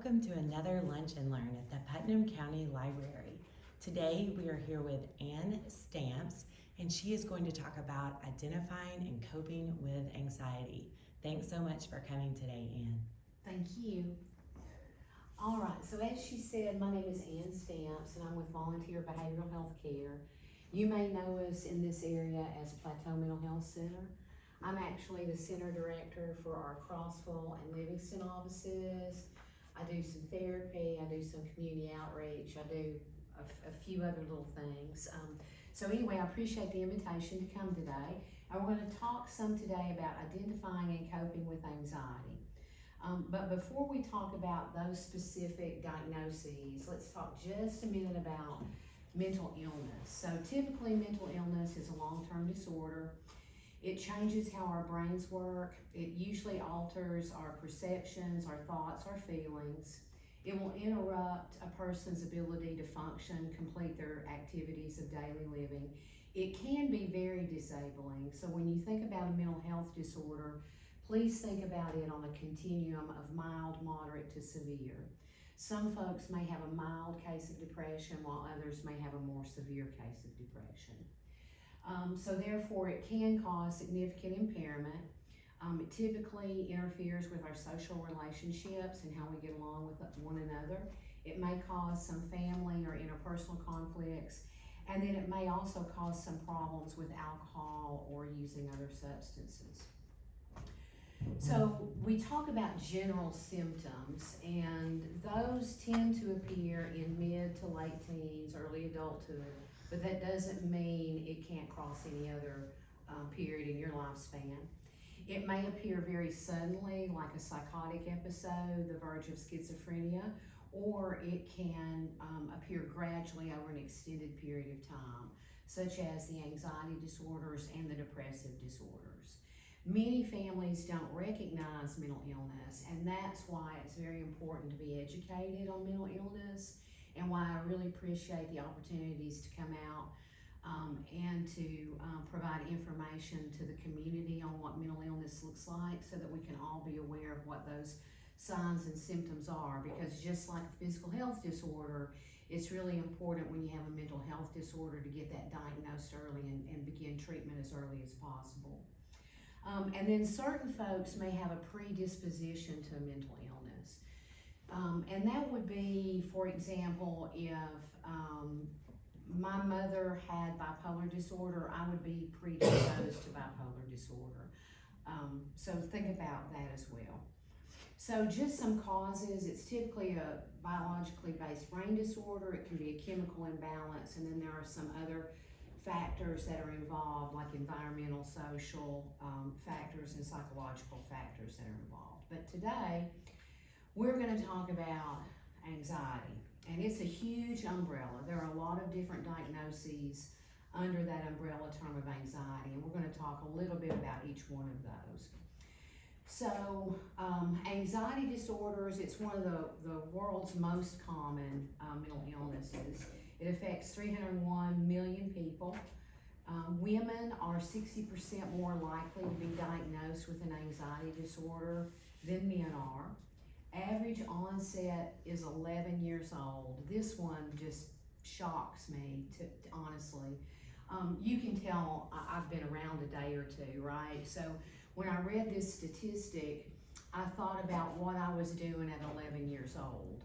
welcome to another Lunch and Learn at the Putnam County Library. Today we are here with Ann Stamps, and she is going to talk about identifying and coping with anxiety. Thanks so much for coming today, Ann. Thank you. All right, so as she said, my name is Ann Stamps, and I'm with Volunteer Behavioral Health Care. You may know us in this area as Plateau Mental Health Center. I'm actually the center director for our Crossville and Livingston offices. I do some therapy, I do some community outreach, I do a few other little things. So anyway, I appreciate the invitation to come today. And we're going to talk some today about identifying and coping with anxiety. But before we talk about those specific diagnoses, let's talk just a minute about mental illness. So typically mental illness is a long-term disorder. It changes how our brains work. It usually alters our perceptions, our thoughts, our feelings. It will interrupt a person's ability to function, complete their activities of daily living. It can be very disabling. So when you think about a mental health disorder, please think about it on a continuum of mild, moderate to severe. Some folks may have a mild case of depression, while others may have a more severe case of depression. So therefore, it can cause significant impairment. It typically interferes with our social relationships and how we get along with one another. It may cause some family or interpersonal conflicts, and then it may also cause some problems with alcohol or using other substances. So we talk about general symptoms, and those tend to appear in mid to late teens, early adulthood, but that doesn't mean it can't cross any other period in your lifespan. It may appear very suddenly, like a psychotic episode, the verge of schizophrenia, or it can appear gradually over an extended period of time, such as the anxiety disorders and the depressive disorders. Many families don't recognize mental illness, and that's why it's very important to be educated on mental illness, and why I really appreciate the opportunities to come out and to provide information to the community on what mental illness looks like, so that we can all be aware of what those signs and symptoms are. Because just like a physical health disorder, it's really important when you have a mental health disorder to get that diagnosed early and begin treatment as early as possible. And then certain folks may have a predisposition to a mental illness. And that would be, for example, if my mother had bipolar disorder, I would be predisposed to bipolar disorder. So think about that as well. So just some causes: it's typically a biologically based brain disorder, it can be a chemical imbalance, and then there are some other factors that are involved, like environmental, social factors and psychological factors that are involved. But today, we're going to talk about anxiety, and it's a huge umbrella. There are a lot of different diagnoses under that umbrella term of anxiety, and we're going to talk a little bit about each one of those. So anxiety disorders, it's one of the world's most common mental illnesses. It affects 301 million people. Women are 60% more likely to be diagnosed with an anxiety disorder than men are. Average onset is 11 years old. This one just shocks me, honestly. You can tell I've been around a day or two, right? So when I read this statistic, I thought about what I was doing at 11 years old.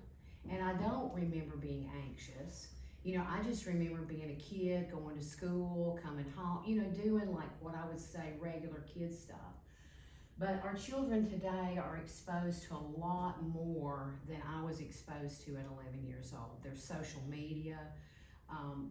And I don't remember being anxious. You know, I just remember being a kid, going to school, coming home, you know, doing like what I would say regular kid stuff. But our children today are exposed to a lot more than I was exposed to at 11 years old. There's social media.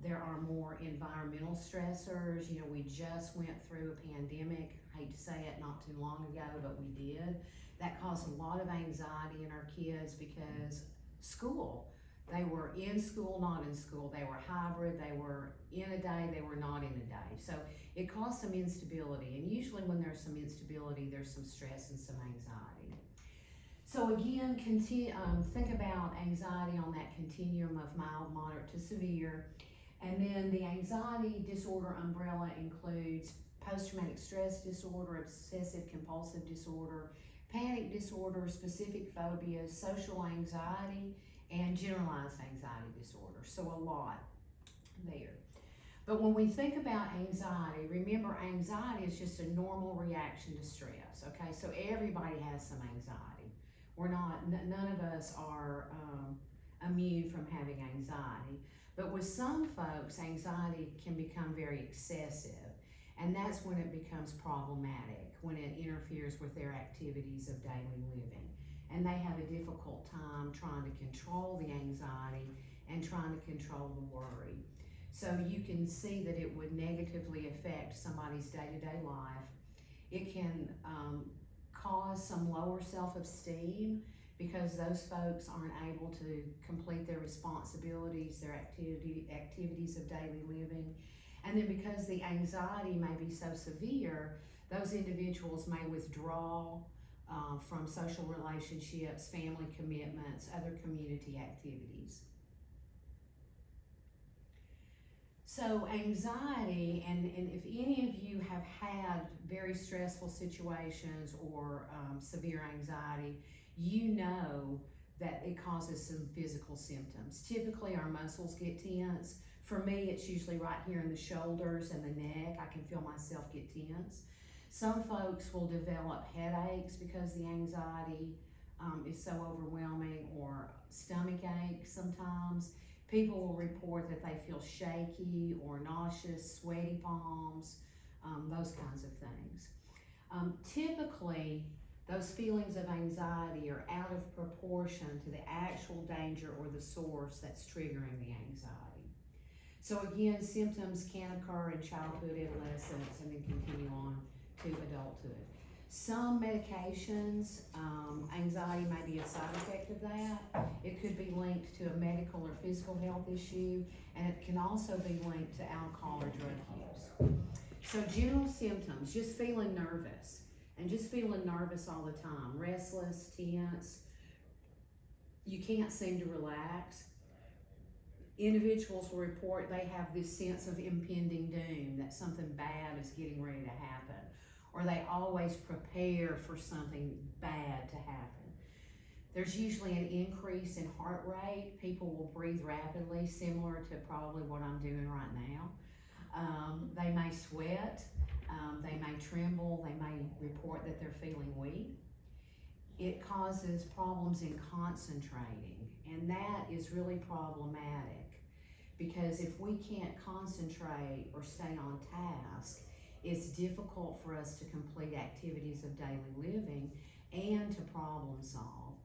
There are more environmental stressors. You know, we just went through a pandemic. I hate to say it, not too long ago, but we did. That caused a lot of anxiety in our kids because school. They were in school, not in school. They were hybrid. They were in a day. They were not in a day. So it caused some instability. And usually when there's some instability, there's some stress and some anxiety. So again, think about anxiety on that continuum of mild, moderate to severe. And then the anxiety disorder umbrella includes post-traumatic stress disorder, obsessive compulsive disorder, panic disorder, specific phobias, social anxiety, and generalized anxiety disorder. So a lot there. But when we think about anxiety, remember anxiety is just a normal reaction to stress, okay? So everybody has some anxiety. None of us are immune from having anxiety. But with some folks, anxiety can become very excessive, and that's when it becomes problematic, when it interferes with their activities of daily living. And they have a difficult time trying to control the anxiety and trying to control the worry. So you can see that it would negatively affect somebody's day-to-day life. It can cause some lower self-esteem because those folks aren't able to complete their responsibilities, their activities of daily living. And then because the anxiety may be so severe, those individuals may withdraw from social relationships, family commitments, other community activities. So anxiety, and if any of you have had very stressful situations or severe anxiety, you know that it causes some physical symptoms. Typically our muscles get tense. For me, it's usually right here in the shoulders and the neck. I can feel myself get tense. Some folks will develop headaches because the anxiety is so overwhelming, or stomach aches sometimes. People will report that they feel shaky or nauseous, sweaty palms, those kinds of things. Typically, those feelings of anxiety are out of proportion to the actual danger or the source that's triggering the anxiety. So again, symptoms can occur in childhood, adolescence, and then continue on to adulthood. Some medications, anxiety may be a side effect of that. It could be linked to a medical or physical health issue, and it can also be linked to alcohol or drug use. So general symptoms, just feeling nervous, and just feeling nervous all the time, restless, tense, you can't seem to relax. Individuals will report they have this sense of impending doom, that something bad is getting ready to happen, or they always prepare for something bad to happen. There's usually an increase in heart rate. People will breathe rapidly, similar to probably what I'm doing right now. They may sweat, they may tremble, they may report that they're feeling weak. It causes problems in concentrating, and that is really problematic, because if we can't concentrate or stay on task, it's difficult for us to complete activities of daily living and to problem solve.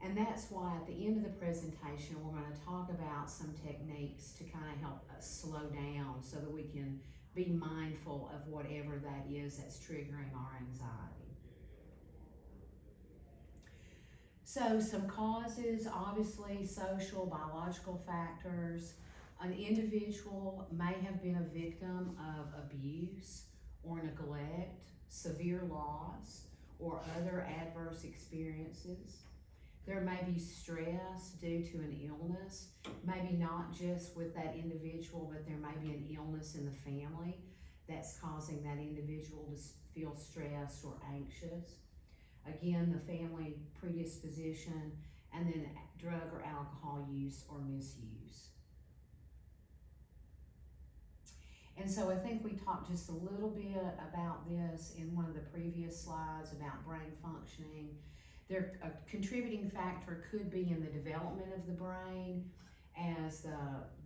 And that's why at the end of the presentation, we're going to talk about some techniques to kind of help us slow down so that we can be mindful of whatever that is that's triggering our anxiety. So some causes, obviously social, biological factors. An individual may have been a victim of abuse or neglect, severe loss, or other adverse experiences. There may be stress due to an illness, maybe not just with that individual, but there may be an illness in the family that's causing that individual to feel stressed or anxious. Again, the family predisposition, and then drug or alcohol use or misuse. And so I think we talked just a little bit about this in one of the previous slides about brain functioning. A contributing factor could be in the development of the brain. As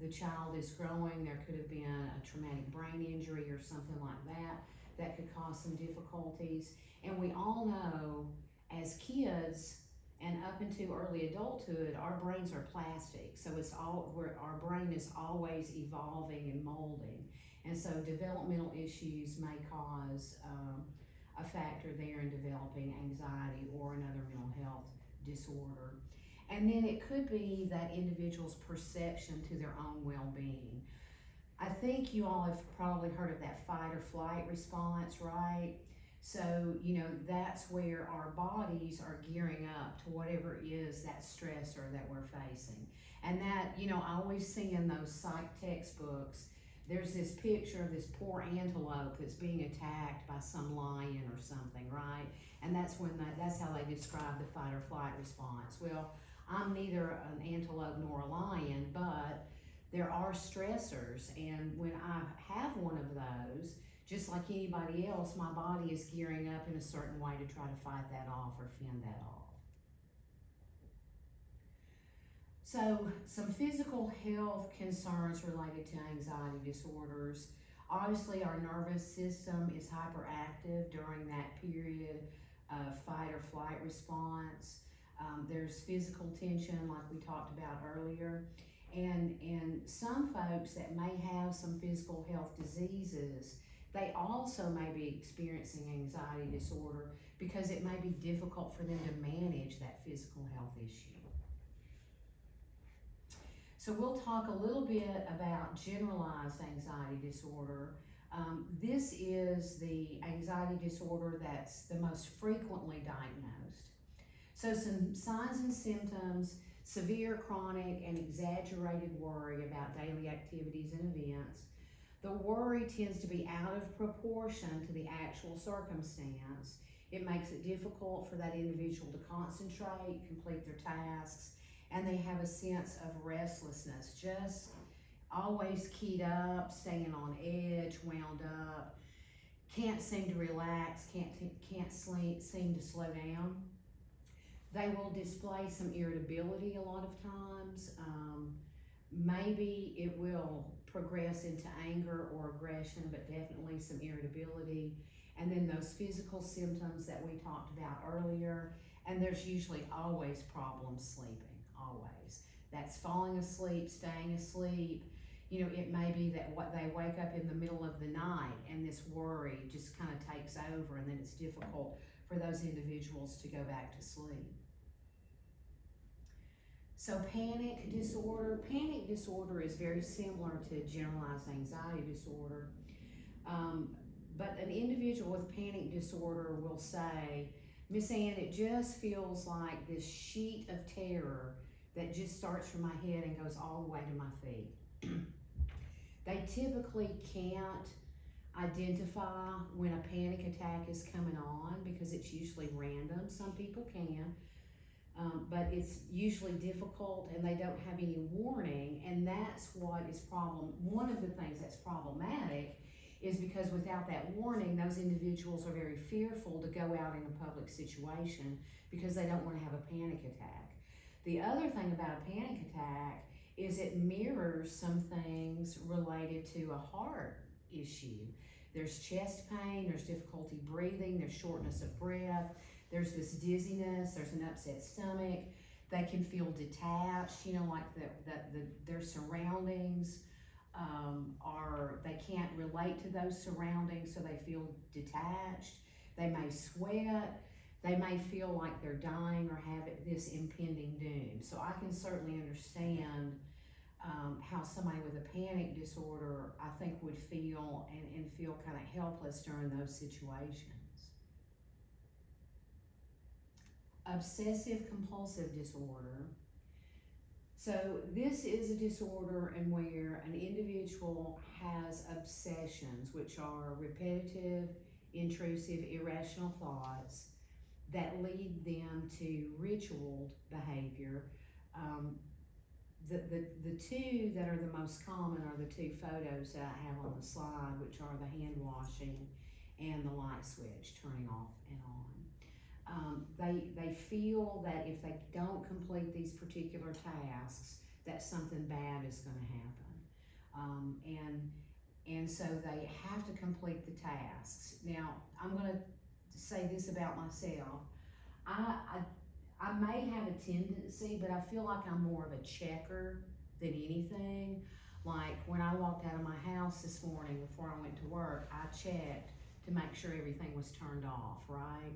the child is growing, there could have been a traumatic brain injury or something like that that could cause some difficulties. And we all know as kids and up into early adulthood, our brains are plastic. So our brain is always evolving and molding. And so developmental issues may cause a factor there in developing anxiety or another mental health disorder. And then it could be that individual's perception to their own well-being. I think you all have probably heard of that fight or flight response, right? So, that's where our bodies are gearing up to whatever is that stressor that we're facing. And that, I always see in those psych textbooks there's this picture of this poor antelope that's being attacked by some lion or something, right? And that's how they describe the fight or flight response. Well, I'm neither an antelope nor a lion, but there are stressors, and when I have one of those, just like anybody else, my body is gearing up in a certain way to try to fight that off or fend that off. So, some physical health concerns related to anxiety disorders. Obviously, our nervous system is hyperactive during that period of fight or flight response. There's physical tension, like we talked about earlier. And some folks that may have some physical health diseases, they also may be experiencing anxiety disorder because it may be difficult for them to manage that physical health issue. So we'll talk a little bit about generalized anxiety disorder. This is the anxiety disorder that's the most frequently diagnosed. So some signs and symptoms: severe, chronic, and exaggerated worry about daily activities and events. The worry tends to be out of proportion to the actual circumstance. It makes it difficult for that individual to concentrate, complete their tasks, and they have a sense of restlessness, just always keyed up, staying on edge, wound up, can't seem to relax, can't seem to slow down. They will display some irritability a lot of times. Maybe it will progress into anger or aggression, but definitely some irritability. And then those physical symptoms that we talked about earlier, and there's usually always problems sleeping, always. That's falling asleep, staying asleep. You know, it may be that what they wake up in the middle of the night and this worry just kind of takes over, and then it's difficult for those individuals to go back to sleep. So panic disorder. Panic disorder is very similar to generalized anxiety disorder. But an individual with panic disorder will say, "Miss Ann, it just feels like this sheet of terror that just starts from my head and goes all the way to my feet." They typically can't identify when a panic attack is coming on because it's usually random. Some people can, but it's usually difficult, and they don't have any warning, and that's what is one of the things that's problematic is because without that warning, those individuals are very fearful to go out in a public situation because they don't want to have a panic attack. The other thing about a panic attack is it mirrors some things related to a heart issue. There's chest pain, there's difficulty breathing, there's shortness of breath, there's this dizziness, there's an upset stomach. They can feel detached, you know, like their surroundings they can't relate to those surroundings, so they feel detached. They may sweat. They may feel like they're dying or have this impending doom. So I can certainly understand how somebody with a panic disorder, I think, would feel and feel kind of helpless during those situations. Obsessive compulsive disorder. So this is a disorder in where an individual has obsessions, which are repetitive, intrusive, irrational thoughts that lead them to ritualed behavior. The two that are the most common are the two photos that I have on the slide, which are the hand washing and the light switch turning off and on. They feel that if they don't complete these particular tasks, that something bad is going to happen. And so they have to complete the tasks. Now, I'm going to say this about myself. I may have a tendency, but I feel like I'm more of a checker than anything. Like when I walked out of my house this morning before I went to work, I checked to make sure everything was turned off, right?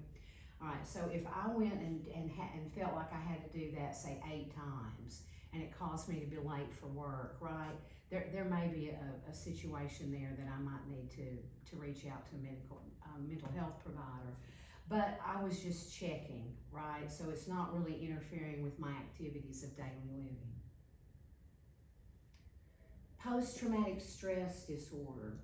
All right, so if I went and felt like I had to do that, say 8 times, and it caused me to be late for work, right? There may be a situation there that I might need to reach out to a mental health provider. But I was just checking, right? So it's not really interfering with my activities of daily living. Post-traumatic stress disorder.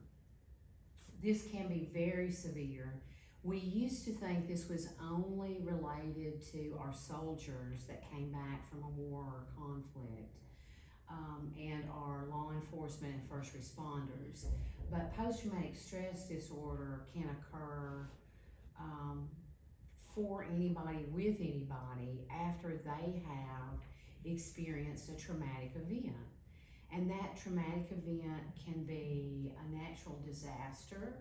This can be very severe. We used to think this was only related to our soldiers that came back from a war or conflict, and our law enforcement and first responders. But post-traumatic stress disorder can occur for anybody, with anybody, after they have experienced a traumatic event. And that traumatic event can be a natural disaster,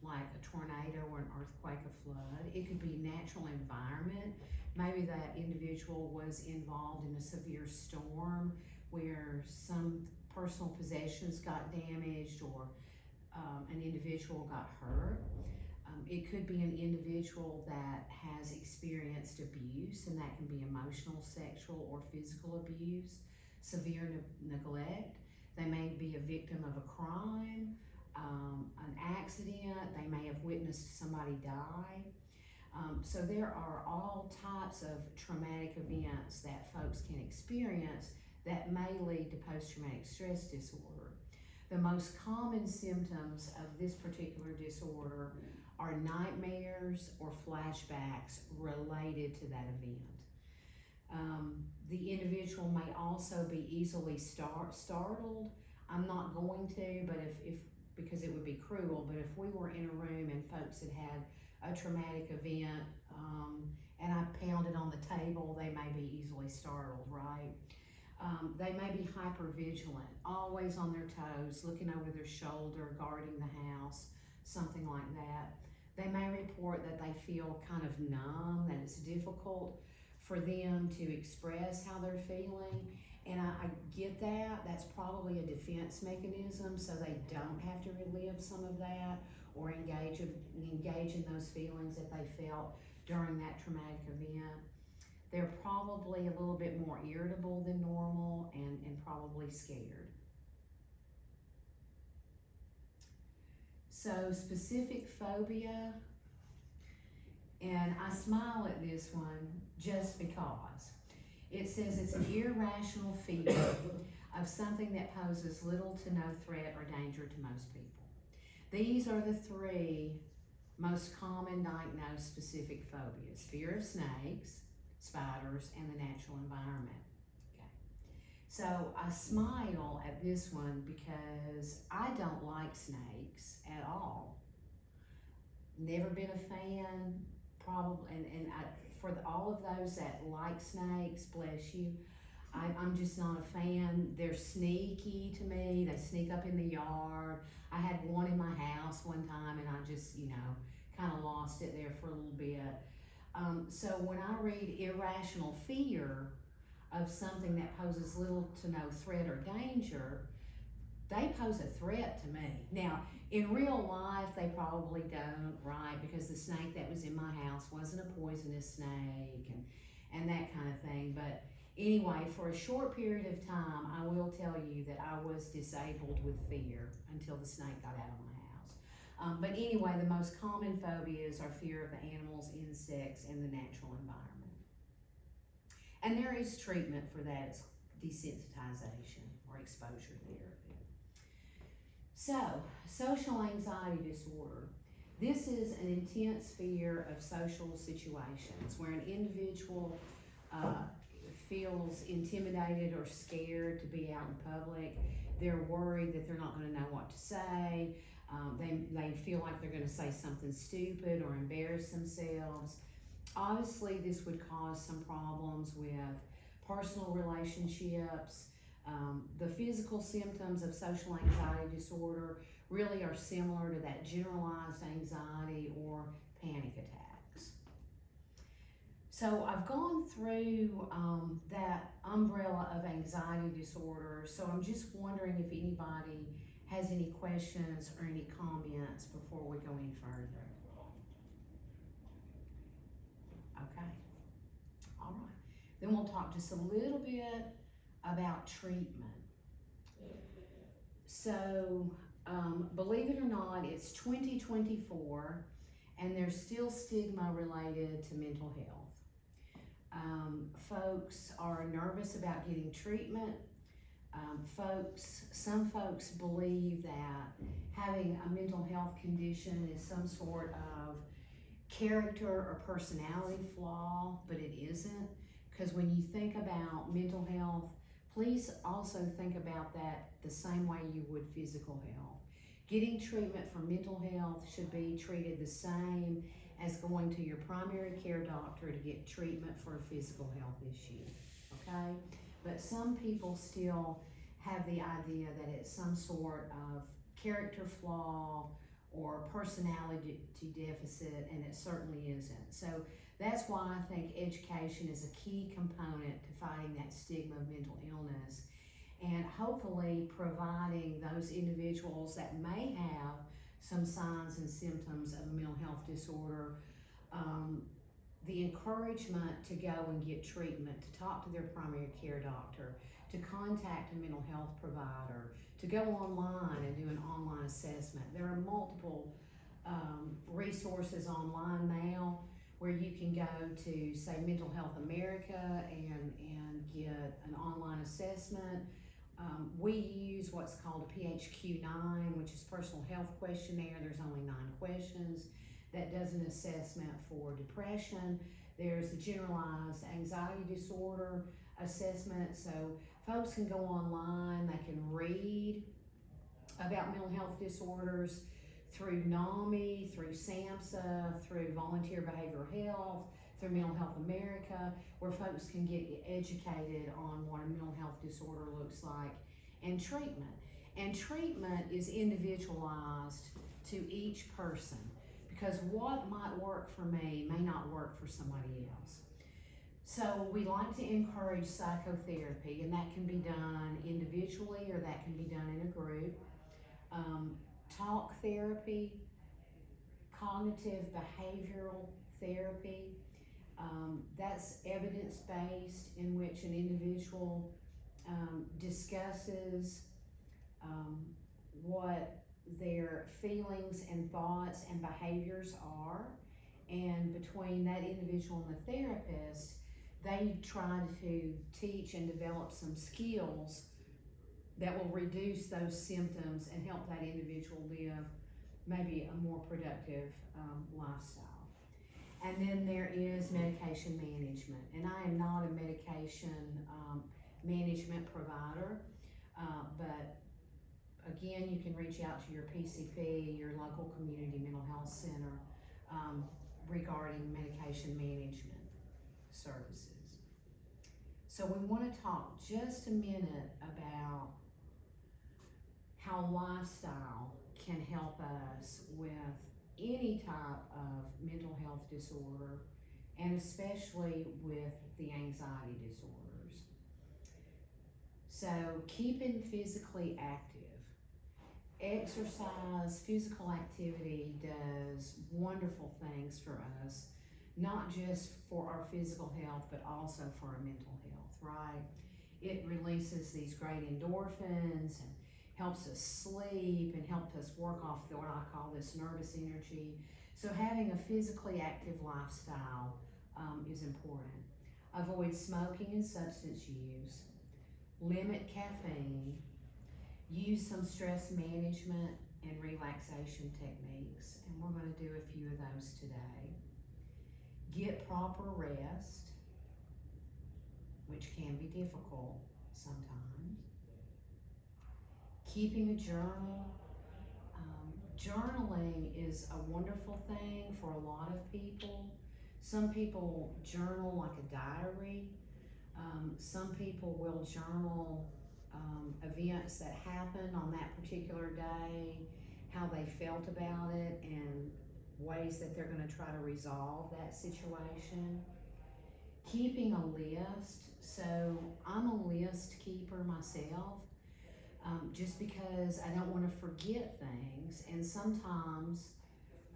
like a tornado or an earthquake, a flood. It could be natural environment. Maybe that individual was involved in a severe storm where some personal possessions got damaged, or an individual got hurt. It could be an individual that has experienced abuse, and that can be emotional, sexual, or physical abuse, severe neglect. They may be a victim of a crime, an accident. They may have witnessed somebody die. So there are all types of traumatic events that folks can experience that may lead to post-traumatic stress disorder. The most common symptoms of this particular disorder are nightmares or flashbacks related to that event. The individual may also be easily startled. I'm not going to, but if because it would be cruel, but if we were in a room and folks had had a traumatic event, and I pounded on the table, they may be easily startled, right? They may be hypervigilant, always on their toes, looking over their shoulder, guarding the house, something like that. They may report that they feel kind of numb, that it's difficult for them to express how they're feeling. And I get that. That's probably a defense mechanism, so they don't have to relive some of that or engage in those feelings that they felt during that traumatic event. They're probably a little bit more irritable than normal and probably scared. So specific phobia, and I smile at this one just because. It says it's an irrational fear of something that poses little to no threat or danger to most people. These are the three most common diagnosed specific phobias: fear of snakes, spiders, and the natural environment. Okay. So I smile at this one because I don't like snakes at all. Never been a fan, probably, and for all of those that like snakes, bless you, I'm just not a fan. They're sneaky to me. They sneak up in the yard. I had one in my house one time, and I just, kind of lost it there for a little bit. So when I read irrational fear of something that poses little to no threat or danger, they pose a threat to me. Now, in real life, they probably don't, right? Because the snake that was in my house wasn't a poisonous snake and that kind of thing. But anyway, for a short period of time, I will tell you that I was disabled with fear until the snake got out of my house. But anyway, the most common phobias are fear of the animals, insects, and the natural environment. And there is treatment for that. It's desensitization or exposure therapy. So, social anxiety disorder. This is an intense fear of social situations where an individual feels intimidated or scared to be out in public. They're worried that they're not going to know what to say. They feel like they're going to say something stupid or embarrass themselves. Obviously, this would cause some problems with personal relationships. The physical symptoms of social anxiety disorder really are similar to that generalized anxiety or panic attacks. So I've gone through that umbrella of anxiety disorder, so I'm just wondering if anybody has any questions or any comments before we go any further. Okay, all right. Then we'll talk just a little bit about treatment. So, believe it or not, it's 2024 and there's still stigma related to mental health. Folks are nervous about getting treatment. Some folks believe that having a mental health condition is some sort of character or personality flaw, but it isn't. Because when you think about mental health, please also think about that the same way you would physical health. Getting treatment for mental health should be treated the same as going to your primary care doctor to get treatment for a physical health issue, okay? But some people still have the idea that it's some sort of character flaw or personality deficit, and it certainly isn't. So that's why I think education is a key component to fighting that stigma of mental illness, and hopefully providing those individuals that may have some signs and symptoms of a mental health disorder the encouragement to go and get treatment, to talk to their primary care doctor, to contact a mental health provider, to go online and do an online assessment. There are multiple resources online now where you can go to, say, Mental Health America and get an online assessment. We use what's called a PHQ-9, which is Personal Health Questionnaire. There's only 9 questions. That does an assessment for depression. There's a generalized anxiety disorder assessment. So folks can go online, they can read about mental health disorders through NAMI, through SAMHSA, through Volunteer Behavioral Health, through Mental Health America, where folks can get educated on what a mental health disorder looks like, and treatment. And treatment is individualized to each person, because what might work for me may not work for somebody else. So we like to encourage psychotherapy, and that can be done individually or that can be done in a group. Talk therapy, cognitive behavioral therapy, that's evidence-based, in which an individual discusses what their feelings and thoughts and behaviors are, and between that individual and the therapist, they try to teach and develop some skills that will reduce those symptoms and help that individual live maybe a more productive lifestyle. And then there is medication management, and I am not a medication management provider, but again, you can reach out to your PCP, your local community mental health center, regarding medication management services. So we want to talk just a minute about how lifestyle can help us with any type of mental health disorder, and especially with the anxiety disorders. So keeping physically active. Exercise, physical activity does wonderful things for us, not just for our physical health, but also for our mental health, right? It releases these great endorphins and helps us sleep and helps us work off what I call this nervous energy. So having a physically active lifestyle is important. Avoid smoking and substance use. Limit caffeine. Use some stress management and relaxation techniques, and we're going to do a few of those today. Get proper rest, which can be difficult sometimes. Keeping a journal. Journaling is a wonderful thing for a lot of people. Some people journal like a diary. Some people will journal events that happened on that particular day, how they felt about it, and ways that they're going to try to resolve that situation. Keeping a list. So I'm a list keeper myself, just because I don't want to forget things, and sometimes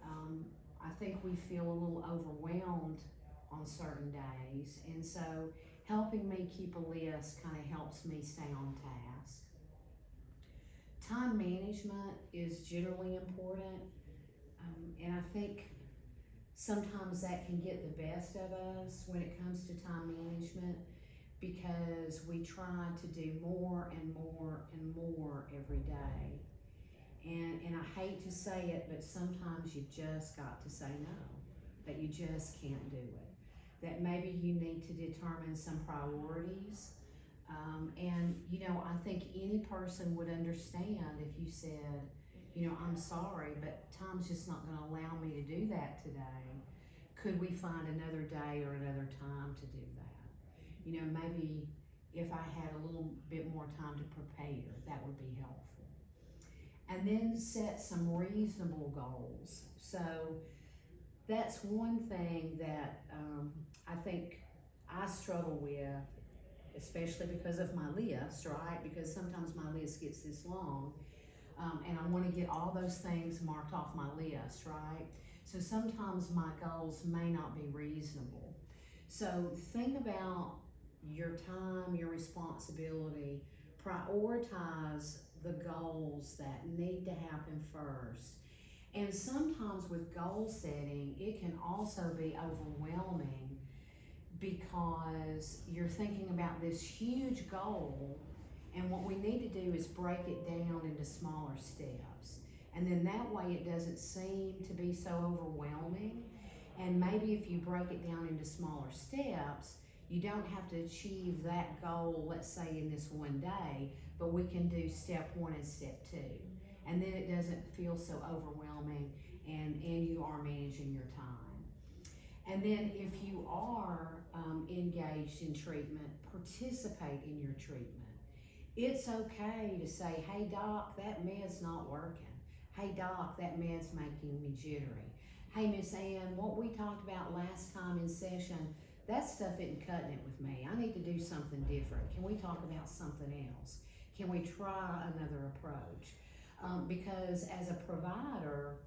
I think we feel a little overwhelmed on certain days, and so helping me keep a list kind of helps me stay on task. Time management is generally important, and I think sometimes that can get the best of us when it comes to time management, because we try to do more and more and more every day. And I hate to say it, but sometimes you just got to say no, that you just can't do it. That maybe you need to determine some priorities. And, you know, I think any person would understand if you said, you know, I'm sorry, but time's just not going to allow me to do that today. Could we find another day or another time to do that? You know, maybe if I had a little bit more time to prepare, that would be helpful. And then set some reasonable goals. So that's one thing that I think I struggle with, especially because of my list, right? Because sometimes my list gets this long, and I want to get all those things marked off my list, right? So sometimes my goals may not be reasonable. So think about your time, your responsibility, prioritize the goals that need to happen first. And sometimes with goal setting, it can also be overwhelming because you're thinking about this huge goal, and what we need to do is break it down into smaller steps. And then that way it doesn't seem to be so overwhelming. And maybe if you break it down into smaller steps, you don't have to achieve that goal, let's say in this one day, but we can do step 1 and step 2. And then it doesn't feel so overwhelming, and you are managing your time. And then if you are engaged in treatment, participate in your treatment. It's okay to say, hey doc, that med's not working. Hey doc, that med's making me jittery. Hey Miss Ann, what we talked about last time in session, that stuff isn't cutting it with me. I need to do something different. Can we talk about something else? Can we try another approach? Because as a provider,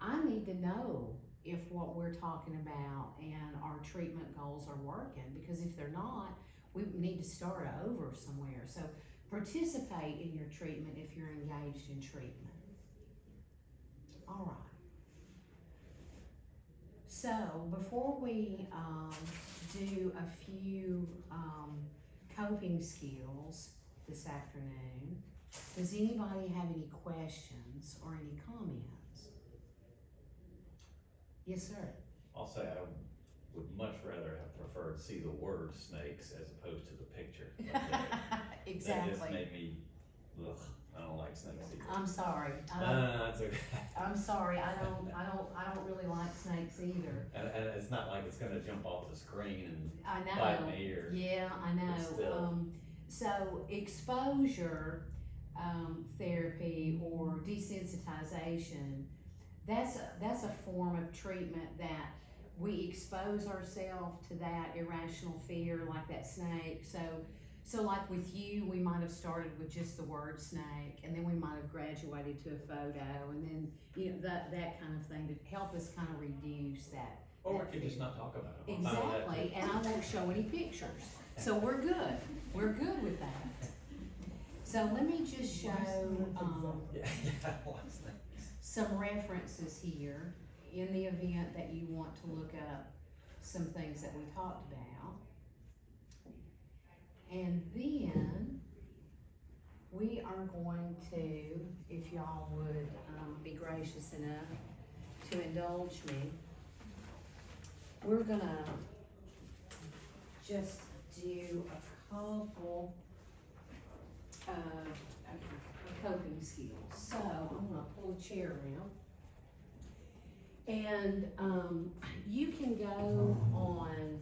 I need to know if what we're talking about and our treatment goals are working, because if they're not, we need to start over somewhere. So participate in your treatment if you're engaged in treatment. All right. So before we do a few coping skills this afternoon, does anybody have any questions or any comments? Yes, sir. I'll say I would much rather have preferred to see the word snakes as opposed to the picture. Exactly. That just made me, ugh, I don't like snakes either. I'm sorry. No, that's okay. I'm sorry. I don't really like snakes either. And it's not like it's gonna jump off the screen and I know. bite me or. Yeah, I know. Still. So exposure therapy or desensitization, that's a form of treatment that we expose ourselves to that irrational fear, like that snake. So like with you, we might have started with just the word snake, and then we might have graduated to a photo, and then that kind of thing to help us kind of reduce that. Or we could just not talk about it. Exactly, and I won't show any pictures. So we're good. We're good with that. So let me just show some references here in the event that you want to look up some things that we talked about. And then we are going to, if y'all would be gracious enough to indulge me, we're gonna just do a couple coping skills. So I'm gonna pull a chair around. And you can go on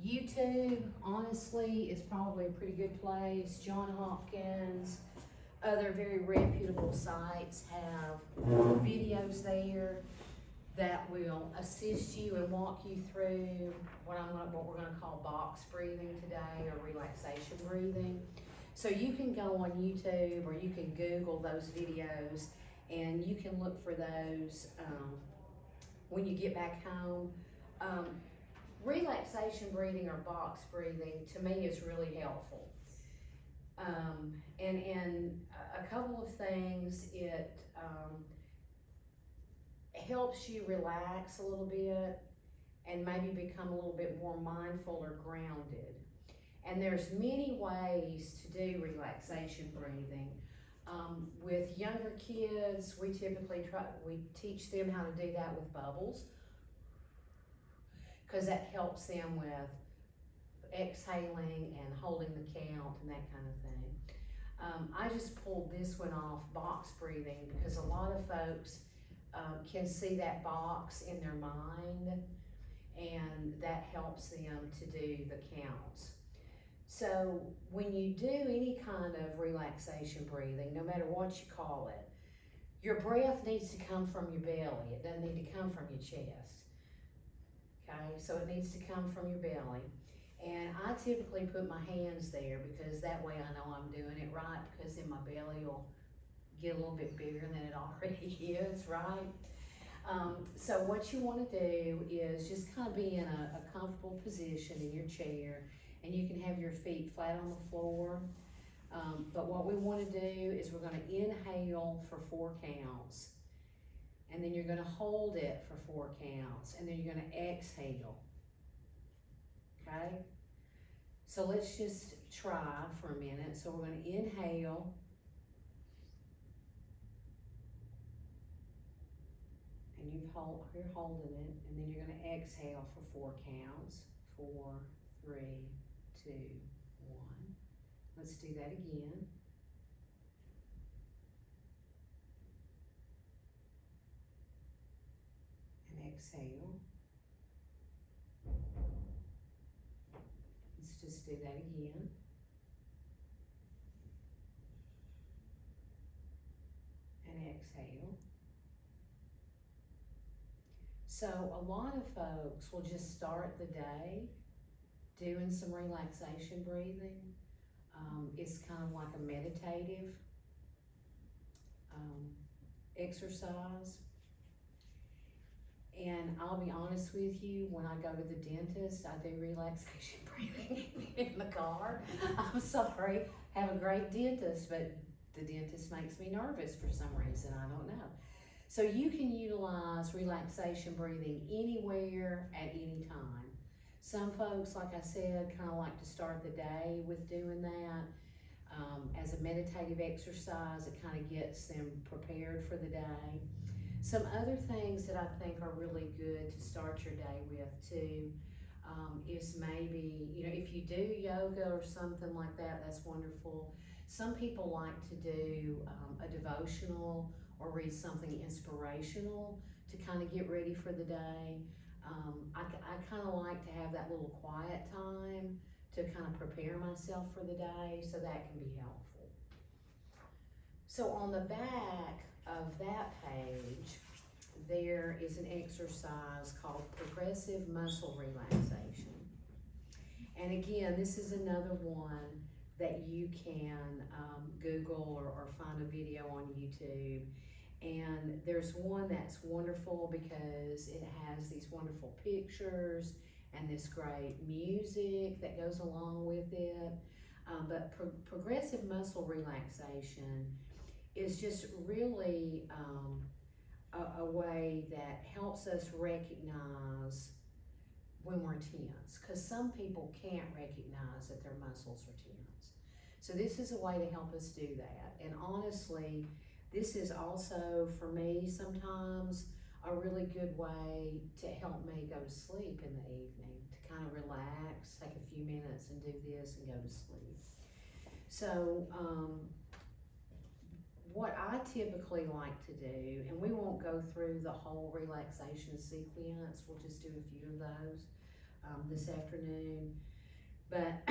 YouTube, honestly, is probably a pretty good place. John Hopkins, other very reputable sites have videos there that will assist you and walk you through what we're gonna call box breathing today, or relaxation breathing. So you can go on YouTube or you can Google those videos, and you can look for those when you get back home. Relaxation breathing or box breathing to me is really helpful. And a couple of things, it helps you relax a little bit and maybe become a little bit more mindful or grounded. And there's many ways to do relaxation breathing. With younger kids, we teach them how to do that with bubbles, because that helps them with exhaling and holding the count and that kind of thing. I just pulled this one off, box breathing, because a lot of folks can see that box in their mind, and that helps them to do the counts. So when you do any kind of relaxation breathing, no matter what you call it, your breath needs to come from your belly. It doesn't need to come from your chest. Okay, so it needs to come from your belly. And I typically put my hands there, because that way I know I'm doing it right, because then my belly will get a little bit bigger than it already is, right? So what you want to do is just kind of be in a comfortable position in your chair, and you can have your feet flat on the floor. But what we want to do is we're going to inhale for 4 counts, and then you're going to hold it for 4 counts, and then you're going to exhale. Okay? So let's just try for a minute. So we're going to inhale. And you're holding it, and then you're going to exhale for 4 counts. 4, 3, 2, 1. Let's do that again. And exhale. Let's just do that again. And exhale. So a lot of folks will just start the day doing some relaxation breathing. It's kind of like a meditative exercise. And I'll be honest with you, when I go to the dentist, I do relaxation breathing in the car. I'm sorry, have a great dentist, but the dentist makes me nervous for some reason, I don't know. So you can utilize relaxation breathing anywhere at any time. Some folks, like I said, kind of like to start the day with doing that. As a meditative exercise, it kind of gets them prepared for the day. Some other things that I think are really good to start your day with too is maybe, if you do yoga or something like that, that's wonderful. Some people like to do a devotional or read something inspirational to kind of get ready for the day. I kind of like to have that little quiet time to kind of prepare myself for the day, so that can be helpful. So on the back of that page, there is an exercise called progressive muscle relaxation. And again, this is another one that you can Google or find a video on YouTube. And there's one that's wonderful because it has these wonderful pictures and this great music that goes along with it. But progressive muscle relaxation is just really a way that helps us recognize when we're tense, because some people can't recognize that their muscles are tense. So this is a way to help us do that. And honestly, this is also, for me, sometimes a really good way to help me go to sleep in the evening, to kind of relax, take a few minutes and do this and go to sleep. So what I typically like to do, and we won't go through the whole relaxation sequence, we'll just do a few of those this afternoon. But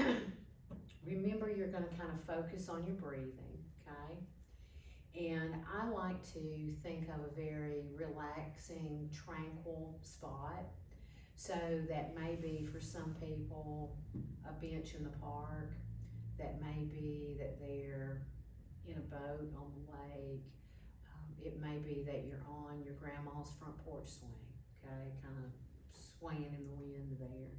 remember, you're going to kind of focus on your breathing, okay? And I like to think of a very relaxing, tranquil spot. So that may be, for some people, a bench in the park. That may be that they're in a boat on the lake. It may be that you're on your grandma's front porch swing, okay? Kind of swaying in the wind there.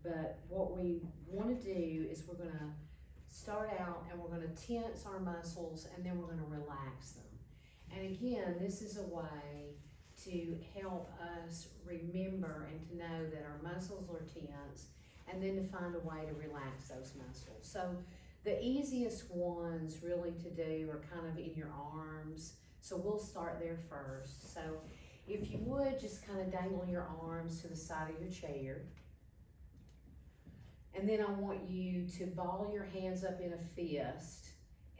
But what we want to do is we're going to start out and we're going to tense our muscles, and then we're going to relax them. And again, this is a way to help us remember and to know that our muscles are tense and then to find a way to relax those muscles. So the easiest ones really to do are kind of in your arms. So we'll start there first. So if you would, just kind of dangle your arms to the side of your chair. And then I want you to ball your hands up in a fist.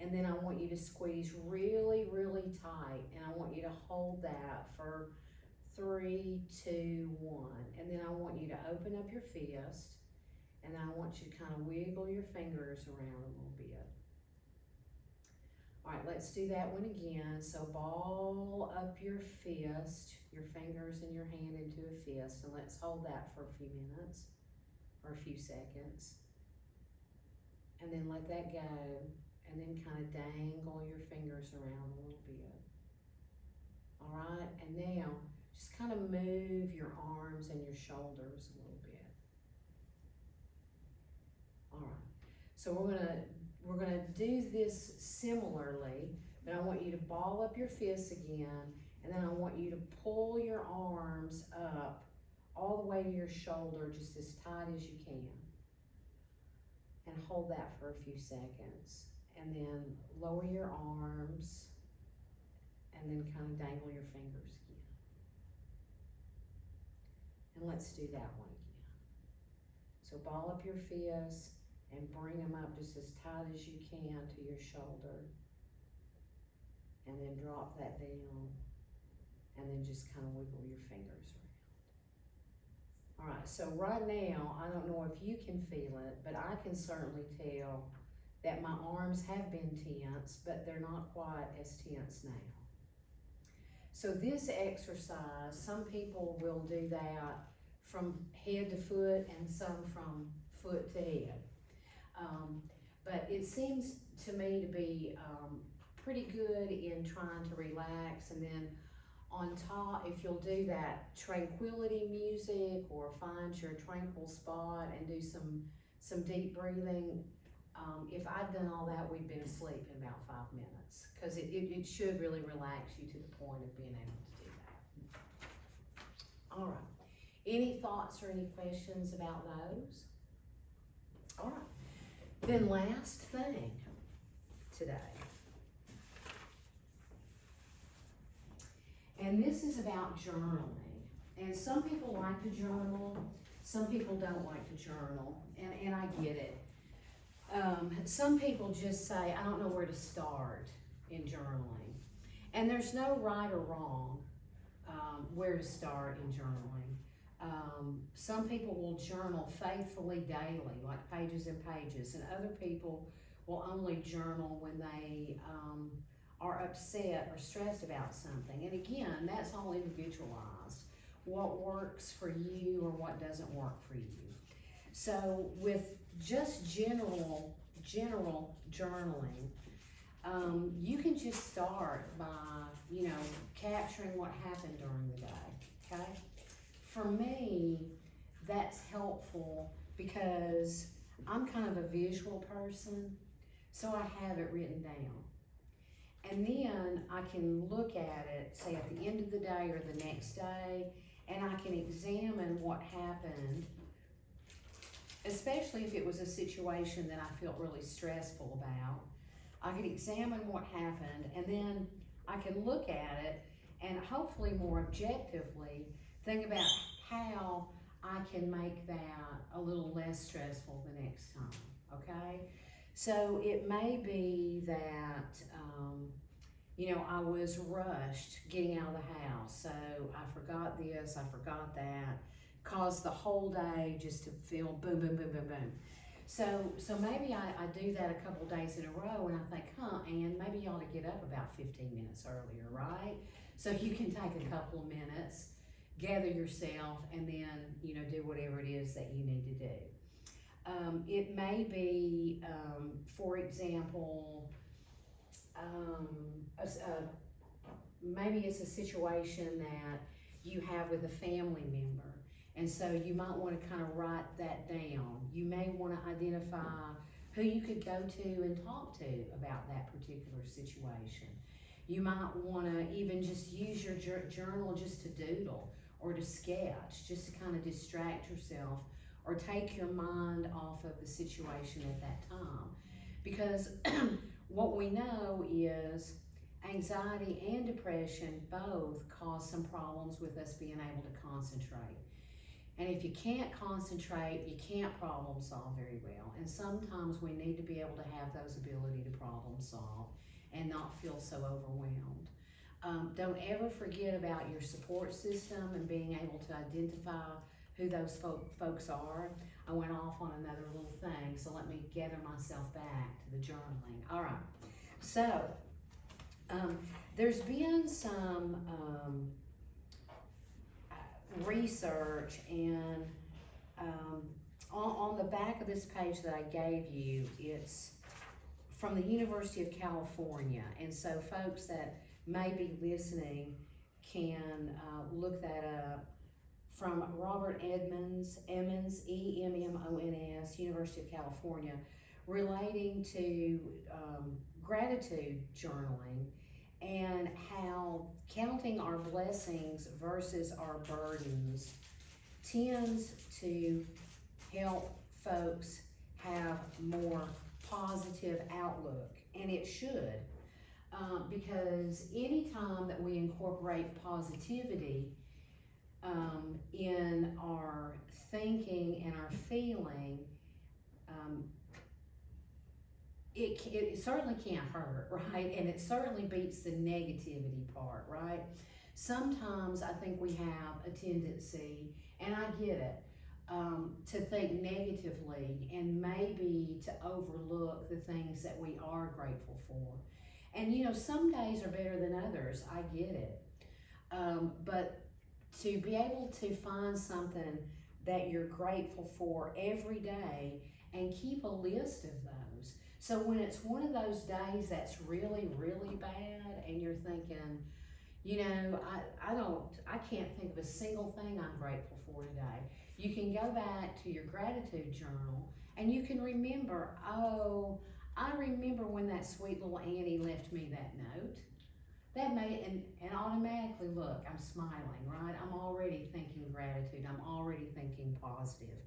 And then I want you to squeeze really, really tight. And I want you to hold that for 3, 2, 1. And then I want you to open up your fist. And I want you to kind of wiggle your fingers around a little bit. All right, let's do that one again. So ball up your fist, your fingers and your hand into a fist. And let's hold that for a few minutes or a few seconds. And then let that go. And then kind of dangle your fingers around a little bit. All right, and now just kind of move your arms and your shoulders a little bit. All right, so we're gonna do this similarly, but I want you to ball up your fists again, and then I want you to pull your arms up all the way to your shoulder, just as tight as you can. And hold that for a few seconds. And then lower your arms, and then kind of dangle your fingers again. And let's do that one again. So ball up your fists and bring them up just as tight as you can to your shoulder. And then drop that down, and then just kind of wiggle your fingers around. All right, so right now, I don't know if you can feel it, but I can certainly tell that my arms have been tense, but they're not quite as tense now. So this exercise, some people will do that from head to foot and some from foot to head. But it seems to me to be pretty good in trying to relax. And then on top, if you'll do that tranquility music or find your tranquil spot and do some deep breathing, if I'd done all that, we'd been asleep in about 5 minutes, because it should really relax you to the point of being able to do that. All right. Any thoughts or any questions about those? All right. Then last thing today. And this is about journaling. And some people like to journal, some people don't like to journal, and I get it. Some people just say, I don't know where to start in journaling. And there's no right or wrong where to start in journaling. Some people will journal faithfully daily, like pages and pages, and other people will only journal when they are upset or stressed about something. And again, that's all individualized. What works for you or what doesn't work for you. So with just general journaling, you can just start by, capturing what happened during the day, okay? For me, that's helpful because I'm kind of a visual person, so I have it written down. And then I can look at it, say at the end of the day or the next day, and I can examine what happened, especially if it was a situation that I felt really stressful about. I could examine what happened, and then I can look at it and hopefully more objectively think about how I can make that a little less stressful the next time, okay? So it may be that, I was rushed getting out of the house, so I forgot this, I forgot that, caused the whole day just to feel boom, boom, boom, boom, boom. So maybe I do that a couple days in a row, and I think, Ann, maybe you ought to get up about 15 minutes earlier, right? So you can take a couple of minutes, gather yourself, and then, do whatever it is that you need to do. It may be, for example, maybe it's a situation that you have with a family member. And so you might want to kind of write that down. You may want to identify who you could go to and talk to about that particular situation. You might want to even just use your journal just to doodle or to sketch, just to kind of distract yourself or take your mind off of the situation at that time. Because what we know is anxiety and depression both cause some problems with us being able to concentrate. And if you can't concentrate, you can't problem solve very well. And sometimes we need to be able to have those ability to problem solve and not feel so overwhelmed. Don't ever forget about your support system and being able to identify who those folks are. I went off on another little thing, so let me gather myself back to the journaling. All right, so there's been some research, and on the back of this page that I gave you, it's from the University of California, and so folks that may be listening can look that up. From Robert Emmons, E-M-M-O-N-S, University of California, relating to gratitude journaling and how counting our blessings versus our burdens tends to help folks have more positive outlook, and it should, because anytime that we incorporate positivity in our thinking and our feeling, it certainly can't hurt, right? And it certainly beats the negativity part, right? Sometimes I think we have a tendency, and I get it, to think negatively and maybe to overlook the things that we are grateful for. And you know, some days are better than others, I get it. But to be able to find something that you're grateful for every day and keep a list of those. So when it's one of those days that's really, really bad and you're thinking, you know, I can't think of a single thing I'm grateful for today. You can go back to your gratitude journal and you can remember, oh, I remember when that sweet little Annie left me that note. That made, and automatically, look, I'm smiling, right? I'm already thinking gratitude. I'm already thinking positive.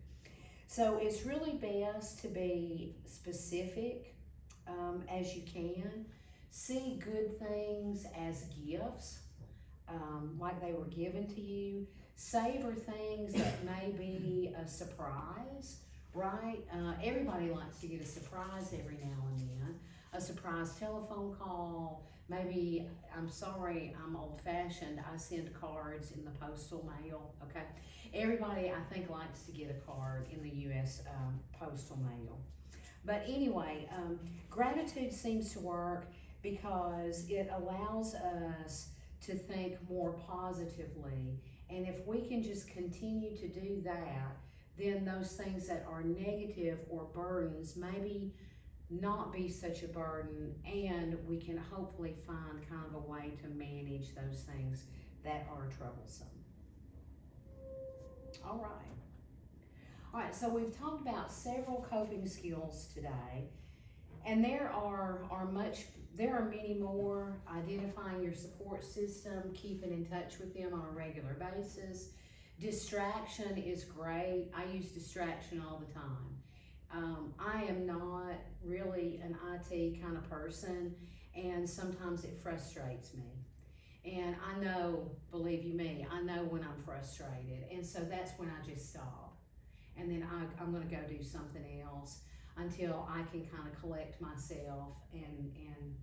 So it's really best to be specific as you can. See good things as gifts, like they were given to you. Savor things that may be a surprise, right? Everybody likes to get a surprise every now and then. A surprise telephone call. Maybe, I'm sorry, I'm old-fashioned. I send cards in the postal mail, okay? Everybody, I think, likes to get a card in the U.S. Postal mail. But anyway, gratitude seems to work because it allows us to think more positively. And if we can just continue to do that, then those things that are negative or burdens maybe not be such a burden, and we can hopefully find kind of a way to manage those things that are troublesome. All right, so we've talked about several coping skills today, and there are many more. Identifying your support system, keeping in touch with them on a regular basis. Distraction is great. I use distraction all the time. I am not really an IT kind of person, and sometimes it frustrates me. And I know, believe you me, I know when I'm frustrated, and so that's when I just stop. And then I'm gonna go do something else until I can kind of collect myself and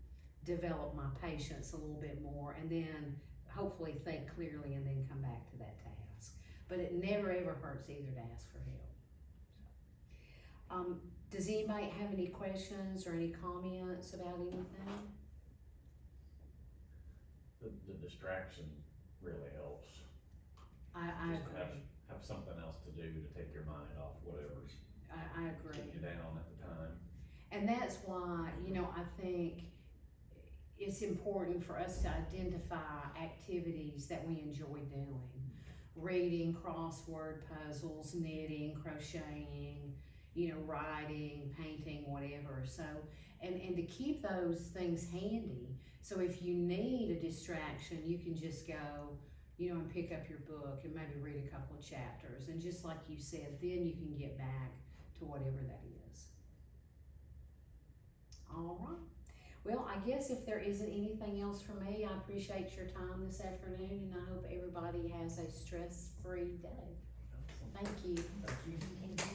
develop my patience a little bit more, and then hopefully think clearly and then come back to that task. But it never ever hurts either to ask for help. Does anybody have any questions or any comments about anything? The distraction really helps. I Just agree. have something else to do to take your mind off whatever's I agree. keeping you down at the time. And that's why, you know, I think it's important for us to identify activities that we enjoy doing. Reading, crossword puzzles, knitting, crocheting, you know, writing, painting, whatever. So, and to keep those things handy. So if you need a distraction, you can just go you know, and pick up your book and maybe read a couple of chapters. And just like you said, then you can get back to whatever that is. All right. Well, I guess if there isn't anything else for me, I appreciate your time this afternoon, and I hope everybody has a stress-free day. Thank you. Thank you.